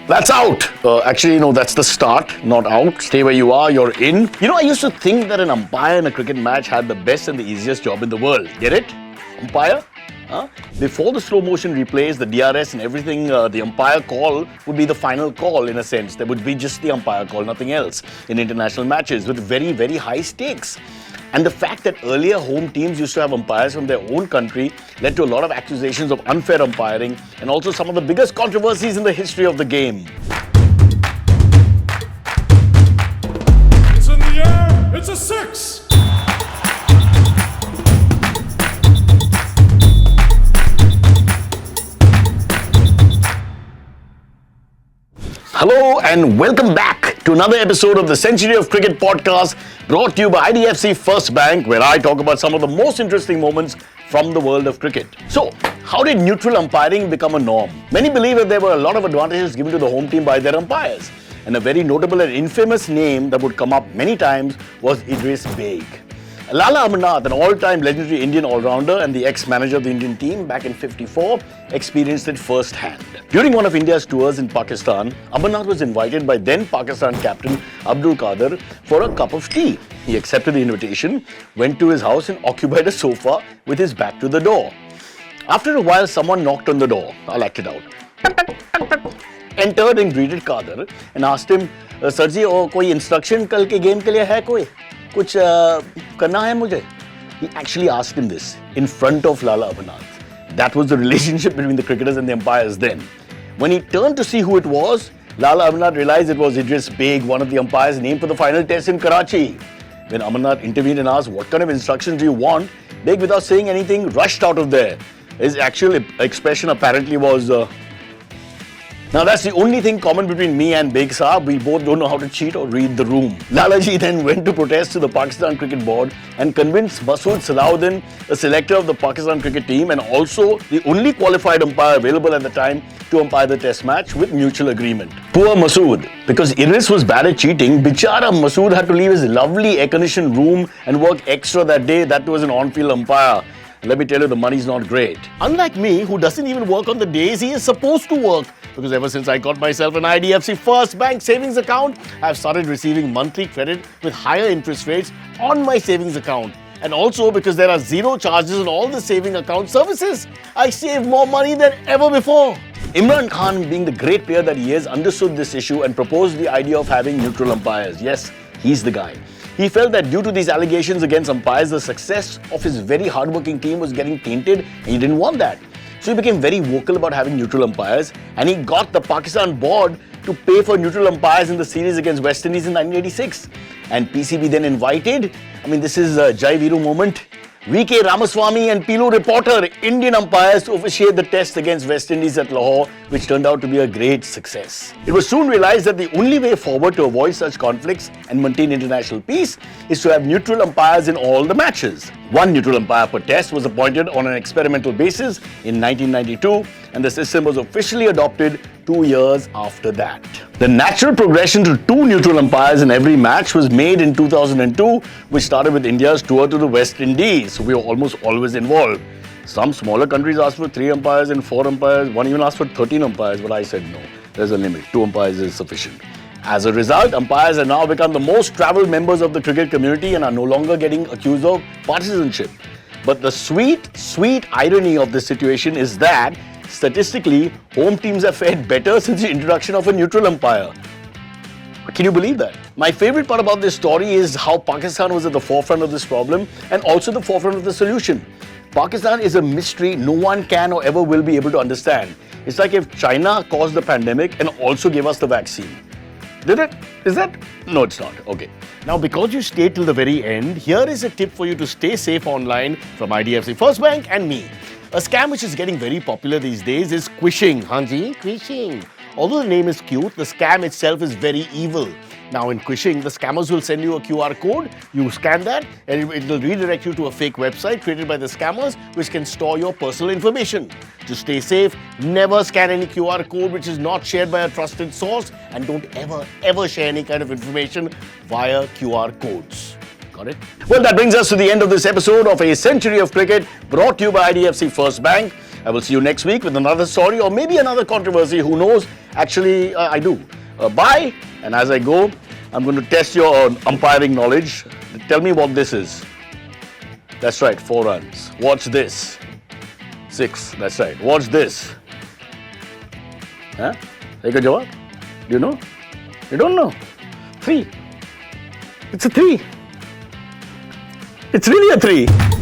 That's out. Actually, no, that's the start, not out. Stay where you are, you're in. I used to think that an umpire in a cricket match had the best and the easiest job in the world. Get it? Umpire? Before the slow motion replays, the DRS and everything, the umpire call would be the final call in a sense. There would be just the umpire call, nothing else in international matches with very, very high stakes. And the fact that earlier home teams used to have umpires from their own country led to a lot of accusations of unfair umpiring and also some of the biggest controversies in the history of the game. It's in the air, it's a 6! Hello and welcome back to another episode of the Century of Cricket podcast brought to you by IDFC First Bank, where I talk about some of the most interesting moments from the world of cricket. So, how did neutral umpiring become a norm? Many believe that there were a lot of advantages given to the home team by their umpires. And a very notable and infamous name that would come up many times was Idris Baig. Lala Amarnath, an all-time legendary Indian all-rounder and the ex-manager of the Indian team back in '54, experienced it firsthand. During one of India's tours in Pakistan, Amarnath was invited by then Pakistan captain Abdul Kardar for a cup of tea. He accepted the invitation, went to his house and occupied a sofa with his back to the door. After a while, someone knocked on the door. I'll act it out. Entered and greeted Kardar and asked him, "Sir ji, koi instruction kal ke game ke liye hai koi? Kuch karna hai mujhe?" He actually asked him this in front of Lala Amarnath. That was the relationship between the cricketers and the umpires then. When he turned to see who it was, Lala Amarnath realized it was Idris Baig, one of the umpires named for the final test in Karachi. When Amarnath intervened and asked, "What kind of instructions do you want?" Baig, without saying anything, rushed out of there. His actual expression apparently was, Now that's the only thing common between me and Baig Saab. We both don't know how to cheat or read the room. Lalaji then went to protest to the Pakistan Cricket Board and convinced Masood Salahuddin, the selector of the Pakistan cricket team and also the only qualified umpire available at the time, to umpire the test match with mutual agreement. Poor Masood. Because Idris was bad at cheating, bichara Masood had to leave his lovely air-conditioned room and work extra that day. That was an on-field umpire. Let me tell you, the money's not great. Unlike me, who doesn't even work on the days he is supposed to work. Because ever since I got myself an IDFC First Bank savings account, I've started receiving monthly credit with higher interest rates on my savings account. And also because there are zero charges on all the saving account services, I save more money than ever before. Imran Khan, being the great player that he is, understood this issue and proposed the idea of having neutral umpires. Yes, he's the guy. He felt that due to these allegations against umpires, the success of his very hardworking team was getting tainted and he didn't want that. So he became very vocal about having neutral umpires and he got the Pakistan board to pay for neutral umpires in the series against West Indies in 1986. And PCB then invited, this is a Jai Viru moment, VK Ramaswamy and Pilu reporter, Indian umpires, to officiate the test against West Indies at Lahore, which turned out to be a great success. It was soon realized that the only way forward to avoid such conflicts and maintain international peace is to have neutral umpires in all the matches. One neutral umpire per test was appointed on an experimental basis in 1992, and the system was officially adopted 2 years after that. The natural progression to 2 neutral umpires in every match was made in 2002, which started with India's tour to the West Indies. So we were almost always involved. Some smaller countries asked for 3 umpires and 4 umpires. One even asked for 13 umpires, but I said no. There's a limit. 2 umpires is sufficient. As a result, umpires have now become the most travelled members of the cricket community and are no longer getting accused of partisanship. But the sweet, sweet irony of this situation is that statistically, home teams have fared better since the introduction of a neutral umpire. Can you believe that? My favorite part about this story is how Pakistan was at the forefront of this problem and also the forefront of the solution. Pakistan is a mystery no one can or ever will be able to understand. It's like if China caused the pandemic and also gave us the vaccine. Did it? Is that? No, it's not. Okay. Now, because you stayed till the very end, here is a tip for you to stay safe online from IDFC First Bank and me. A scam which is getting very popular these days is quishing. Hanji, quishing. Although the name is cute, the scam itself is very evil. Now in quishing, the scammers will send you a QR code, you scan that and it will redirect you to a fake website created by the scammers which can store your personal information. To stay safe, never scan any QR code which is not shared by a trusted source and don't ever share any kind of information via QR codes. Got it? Well, that brings us to the end of this episode of A Century of Cricket brought to you by IDFC First Bank. I will see you next week with another story or maybe another controversy. Who knows? Actually, I do. Bye. And as I go, I'm going to test your umpiring knowledge. Tell me what this is. That's right, 4 runs. Watch this. 6. That's right. Watch this. Huh? Take a jawab. Do you know? You don't know. 3. It's a 3. It's really a 3.